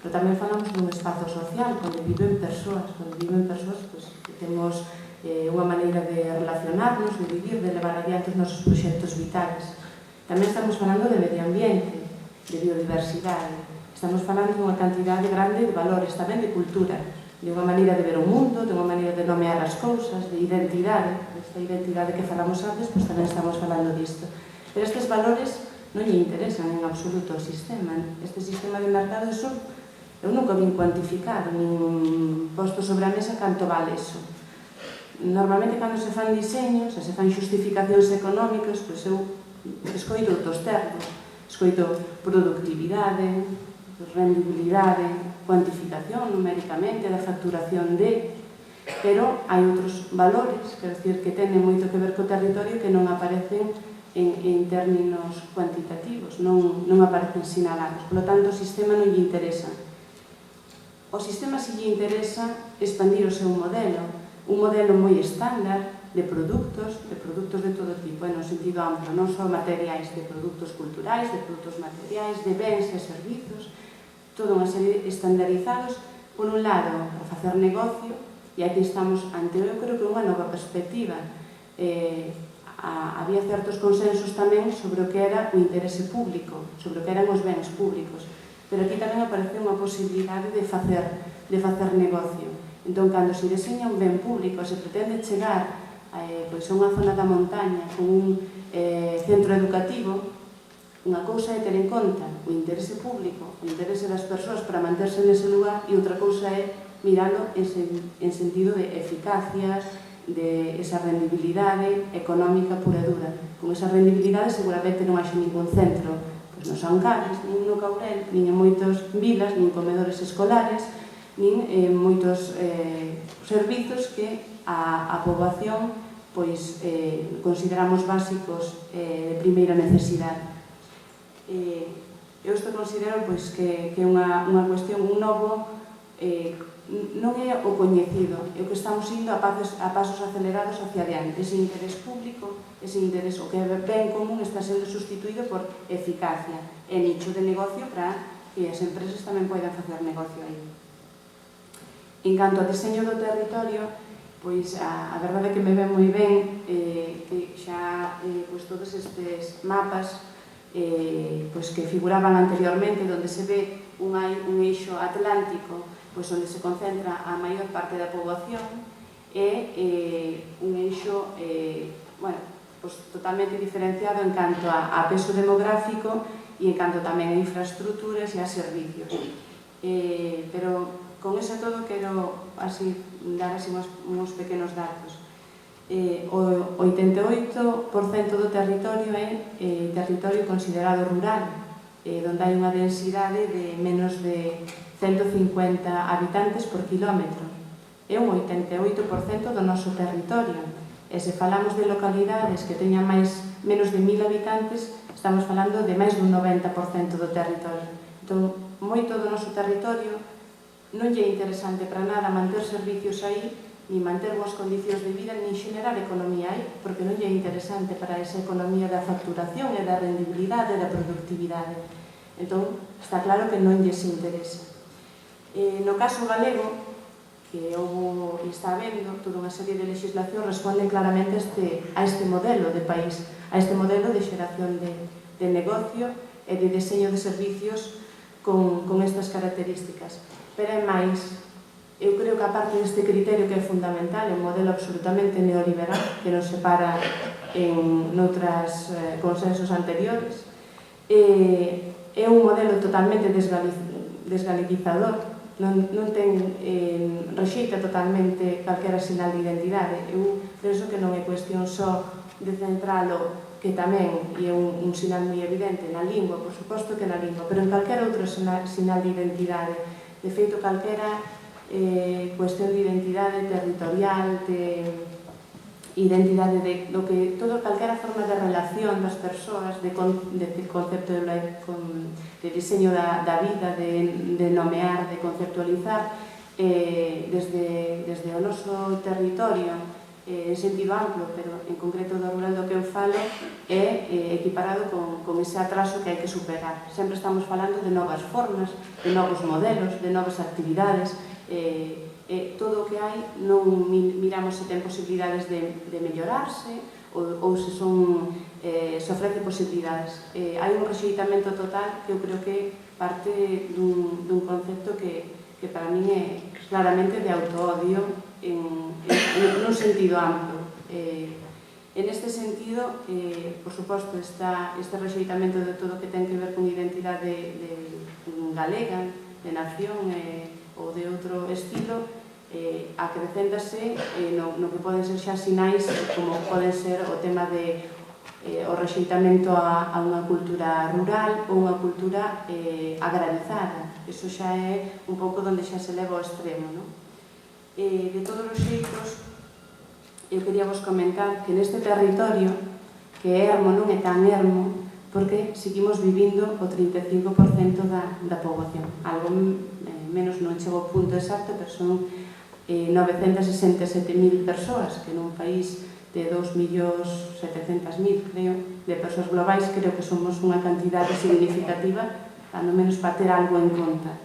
pero tamén falamos dun espazo social, onde viven persoas, pois, temos unha maneira de relacionarnos, de vivir, de levar adiante os nosos proxectos vitales. Tamén estamos falando de medio ambiente, de biodiversidade, estamos falando dunha cantidade grande de valores, tamén de cultura, de unha maneira de ver o mundo, de unha maneira de nomear as cousas, de identidade, esta identidade que falamos antes, pois tamén estamos falando disto. Pero estes valores non lle interesan en absoluto ao sistema. Este sistema de mercado, eso, eu nunca vin cuantificado, nin posto sobre a mesa canto vale eso. Normalmente, cando se fan diseños, se fan xustificacións económicas, pois eu escoito outros termos, escoito productividade, rendibilidade, cuantificación numéricamente da facturación de, pero hai outros valores, quero dicir, que tenen moito que ver co territorio que non aparecen en términos cuantitativos, non aparecen sinalados. Por lo tanto, o sistema non lle interesa. O sistema si lle interesa expandir o seu modelo, un modelo moi estándar de produtos de todo tipo, no sentido amplo, non só materiais, de produtos culturais, de produtos materiais, de bens e servizos, toda unha serie estandarizados, por un lado, para facer negocio, e aquí estamos ante, eu creo que unha nova perspectiva. Había certos consensos tamén sobre o que era o interese público, sobre o que eran os bens públicos, pero aquí tamén apareceu unha posibilidade de facer negocio. Entón, cando se deseña un ben público, se pretende chegar a unha zona da montaña con un centro educativo, unha cousa é ter en conta o interese público, o interese das persoas para manterse nese lugar, e outra cousa é miralo en sentido de eficacia, de esa rendibilidade económica pura e dura. Con esa rendibilidade seguramente non haxe ningún centro, pois non son Cádiz, nin no Caurel, nin en moitas vilas, nin comedores escolares, nin moitos servizos que a poboación consideramos básicos de primeira necesidade. Eu isto considero que é unha cuestión, un novo, non é o coñecido, é o que estamos indo a pasos acelerados hacia adiante. Ese interés público, ese interés, o que é ben común, está sendo sustituído por eficacia e nicho de negocio para que as empresas tamén poidan facer negocio aí. En canto ao diseño do territorio, pois a verdade é que me ven moi ben que xa todos estes mapas que figuraban anteriormente, onde se ve un eixo atlántico onde se concentra a maior parte da poboación, e un eixo totalmente diferenciado en canto a peso demográfico e en canto tamén a infraestructuras e a servicios. Pero con ese todo quero dar uns pequenos datos. O 88% do territorio é territorio considerado rural, onde hai unha densidade de menos de 150 habitantes por kilómetro. É un 88% do noso territorio. E se falamos de localidades que teñan menos de 1000 habitantes, estamos falando de máis dun 90% do territorio. Entón, moito do noso territorio non lle é interesante para nada manter servicios aí, ni manter boas condicións de vida, ni xenerar economía aí, porque non lle é interesante para esa economía da facturación e da rendibilidade e da productividade. Entón, está claro que non lles interesa. No caso galego, que está habendo toda unha serie de legislación, responden claramente a este modelo de país, a este modelo de xeración de negocio e de diseño de servicios con estas características. Pero é máis, eu creo que aparte deste criterio que é fundamental, é un modelo absolutamente neoliberal que nos separa en noutras consensos anteriores, é un modelo totalmente desgaleguizador, non rexeita totalmente calquera sinal de identidade. Eu penso que non é cuestión só de centralo, que tamén é un sinal moi evidente na lingua, por suposto que na lingua, pero en calquera outro sinal de identidade. De feito, calquera cuestión de identidade territorial, de identidade do que todo, calquera forma de relación das persoas, de concepto de diseño da vida, de nomear, de conceptualizar, desde o noso territorio, en sentido amplo, pero en concreto do rural do que eu falo é equiparado con ese atraso que hai que superar. Sempre estamos falando de novas formas, de novos modelos, de novas actividades, todo o que hai non miramos se ten posibilidades de mellorarse ou se ofrece posibilidades. Hai un rexeitamento total que eu creo que parte dun concepto que para min é claramente de autoodio nun sentido amplo. En este sentido, por suposto, está este rexeitamento de todo o que ten que ver con identidade galega, de nación ou de outro estilo, acrecéntase no que poden ser xa sinais como poden ser o tema de o rexeitamento a unha cultura rural ou unha cultura agralizada. Iso xa é un pouco onde xa se leva ao extremo, non? De todos os xeitos, eu quería vos comentar que neste territorio, que é ermo non é tan ermo, porque seguimos vivindo o 35% da poboación. Algo menos non chego ao punto exacto, pero son 967.000 persoas, que nun país de 2.700.000, creo, de persoas globais, creo que somos unha cantidade significativa, cando menos para ter algo en conta.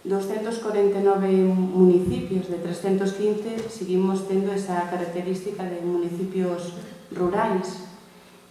249 municipios de 315 seguimos tendo esa característica de municipios rurais,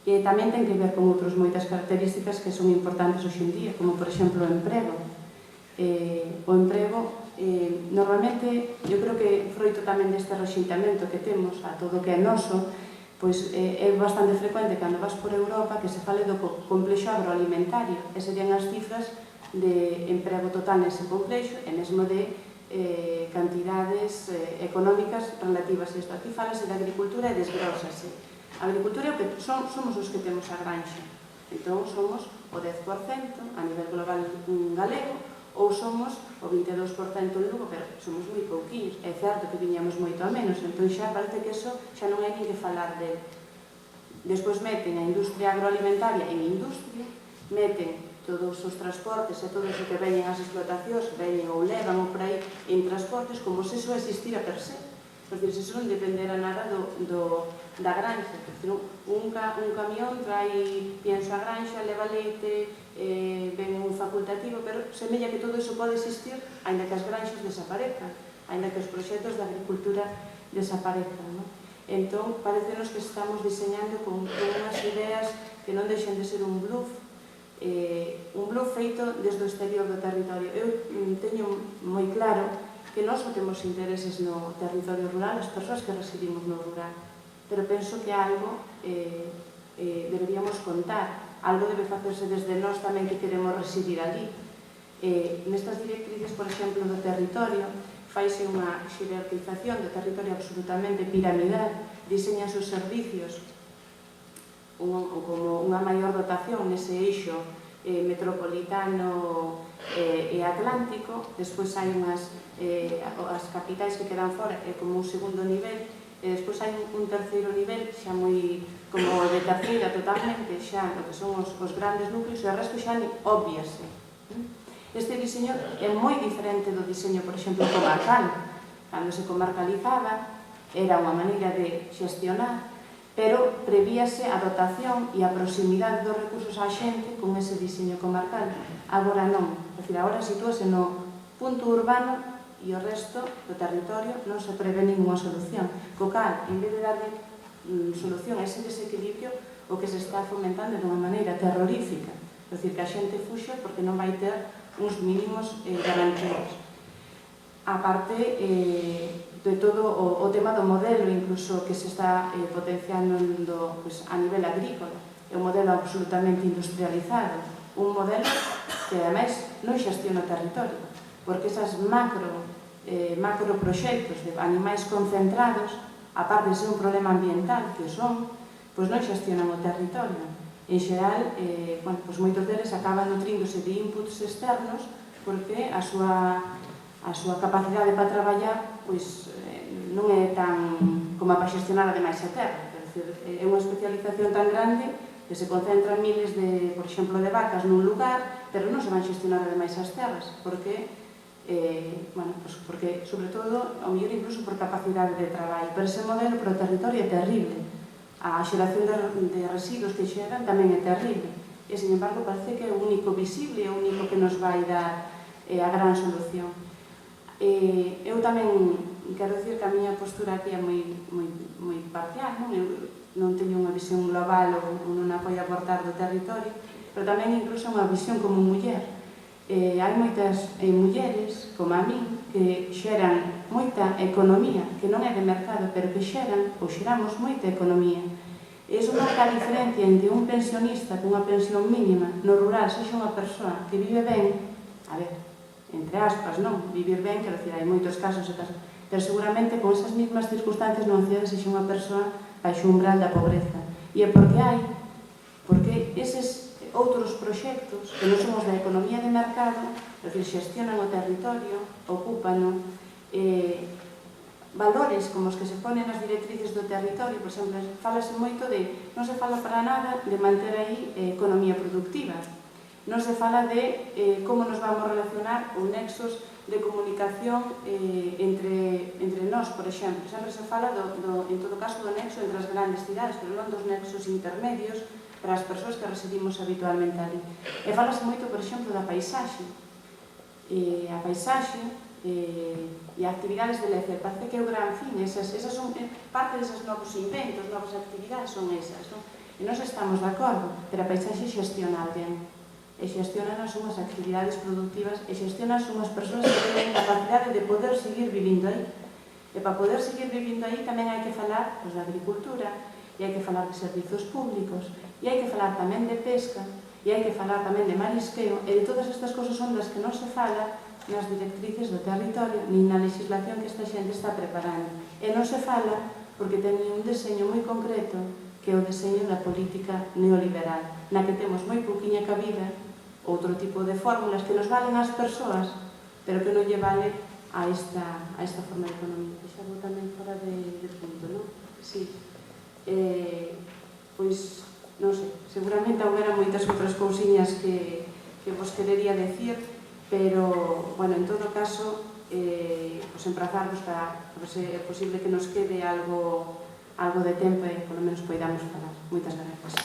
que tamén ten que ver con outras moitas características que son importantes hoxe en día, como, por exemplo, o emprego. O emprego, normalmente, eu creo que froito tamén deste rexeitamento que temos a todo o que é noso, pois é bastante frecuente cando vas por Europa que se fale do complexo agroalimentario, e serían as cifras de emprego total nese complexo e mesmo de cantidades económicas relativas a isto. Aquí falase da agricultura e desgrósase. A agricultura somos os que temos a granxa, entón somos o 10% a nivel global galego, ou somos o 22% en Lugo, pero somos moi pouquinhos. É certo que viñamos moito a menos, entón xa parece que eso xa non hai ni que falar dele. Despois meten a industria agroalimentaria en industria, meten todos os transportes e todo iso que veñen as explotacións, veñen ou levan ou por aí en transportes, como se iso existira per se. É dicir, se iso non dependera nada da granxa. Un camión trai pienso a granxa, leva leite, ven un facultativo, pero semella que todo iso pode existir, ainda que as granxas desaparezcan, ainda que os proxectos da agricultura desaparezcan. Entón, parecenos que estamos diseñando con unhas ideas que non deixen de ser un bluff feito desde o exterior do territorio. Eu teño moi claro que nós non temos intereses no territorio rural, as persoas que residimos no rural, pero penso que algo deberíamos contar, algo debe facerse desde nós tamén que queremos residir ali. Nestas directrices, por exemplo, do territorio, faise unha xerarquización do territorio absolutamente piramidal, diseñan os servicios como unha maior dotación nese eixo metropolitano e atlántico. Despois hai as capitais que quedan fora como un segundo nivel, e despois hai un terceiro nivel xa moi como de terceira totalmente, xa o que son os grandes núcleos, e o resto xa obviase. Este diseño é moi diferente do diseño, por exemplo, comarcal. Cando se comarcalizaba era unha maneira de xestionar, pero prevíase a dotación e a proximidade dos recursos á xente con ese diseño comarcal. Agora non. É dicir, agora sitúase no punto urbano e o resto do territorio non se prevé ninguna solución. Co cal, en vez de darle solución a ese desequilibrio, o que se está fomentando de unha maneira terrorífica. É dicir, que a xente fuxe porque non vai ter uns mínimos garantías. A parte de todo o tema do modelo, incluso que se está potenciando a nivel agrícola. É un modelo absolutamente industrializado, un modelo que ademais non xestiona o territorio, porque esas macro proxectos de animais concentrados, a parte de ser un problema ambiental, que son, pois non xestionan o territorio. En xeral, moitos deles acaban nutríndose de inputs externos porque a súa capacidade para traballar non é tan como para xestionar ademais a terra. É unha especialización tan grande que se concentran miles de, por exemplo, de vacas nun lugar, pero non se van xestionar ademais as terras, porque bueno, pues porque, sobre todo, ao mellor incluso por capacidade de traballo, pero ese modelo para o territorio é terrible. A xeración de residuos que xeran tamén é terrible. E, sin embargo, parece que é o único visible, é o único que nos vai dar a gran solución. Eu tamén quero dicir que a miña postura aquí é moi parcial, non? Eu non teño unha visión global ou non apoio a aportar do territorio, pero tamén incluso unha visión como muller. Hai moitas mulleres, como a min, que xeran moita economía, que non é de mercado, pero que xeran, ou xeramos moita economía. E iso marca a diferencia entre un pensionista cunha pensión mínima no rural, sexa unha persoa que vive ben, a ver, entre aspas, non? Vivir ben, quero dicir, hai moitos casos, pero seguramente con esas mesmas circunstancias non cidade sexa unha persoa baixo o umbral da pobreza. E é porque eses outros proxectos que non somos da economía de mercado, é dicir, xestionan o territorio, ocúpano, valores como os que se ponen nas directrices do territorio, por exemplo, falase moito de, non se fala para nada de manter aí economía productiva, non se fala de como nos vamos relacionar ou nexos de comunicación entre nós, por exemplo. Sempre se fala, en todo caso, do nexo entre as grandes cidades, pero non dos nexos intermedios para as persoas que residimos habitualmente ali. E falase moito, por exemplo, da paisaxe. A paisaxe e a actividades de lecer, parece que é o gran fin, esas son parte deses novos inventos, novas actividades son esas, non? E nós estamos de acordo, pero a paisaxe xestiona alguén, e xestiona unhas actividades productivas, e xestiona unhas persoas que teñen capacidade de poder seguir vivindo aí. E para poder seguir vivindo aí tamén hai que falar da agricultura, e hai que falar de servizos públicos, e hai que falar tamén de pesca, e hai que falar tamén de marisqueo, e de todas estas cousas son das que non se fala nas directrices do territorio, nin na legislación que esta xente está preparando. E non se fala porque teñen un deseño moi concreto, que é o deseño da política neoliberal, na que temos moi pouquiña cabida, outro tipo de fórmulas que nos valen ás persoas, pero que non lle vale a esta forma de economía. Xa vou tamén fora de punto, non? Sí. Pois, non sei, seguramente houbera moitas outras cousiñas que vos querería decir, pero, bueno, en todo caso, emprazarvos para ver se é posible que nos quede algo de tempo e polo menos poidamos falar. Moitas grazas.